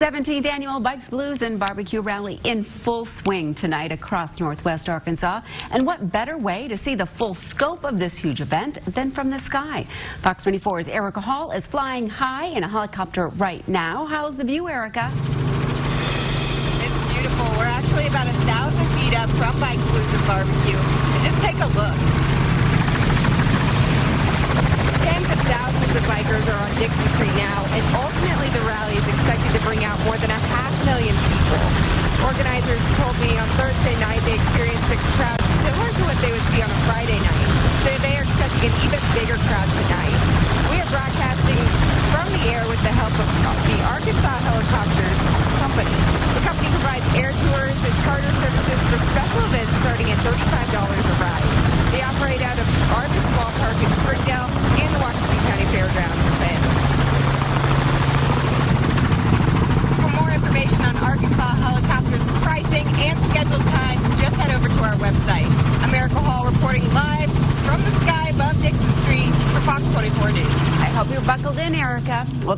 17th Annual Bikes, Blues, and Barbecue Rally in full swing tonight across Northwest Arkansas. And what better way to see the full scope of this huge event than from the sky? Fox 24's Erica Hall is flying high in a helicopter right now. How's the view, Erica? It's beautiful. We're actually about 1,000 feet up from Bikes, Blues, and Barbecue. And just take a look. Tens of thousands of bikers are on Dixon Street now, and ultimately the rally is expected to bring out more than 500,000 people. Organizers told me on Thursday night they experienced a crowd similar to what they would see on a Friday night. So they are expecting an even bigger crowd tonight. We are broadcasting from the air with the help of the Arkansas Helicopters Company. The company provides air tours and charter services for special events starting at $35 a ride. They operate out of Arvis Ballpark in Springdale and the Washington County Fairgrounds in Fayette. For more information on Arkansas Helicopters pricing and scheduled times, just head over to our website. America Hall reporting live from the sky above Dixon Street for Fox 24 News. I hope you're buckled in, Erica. Well,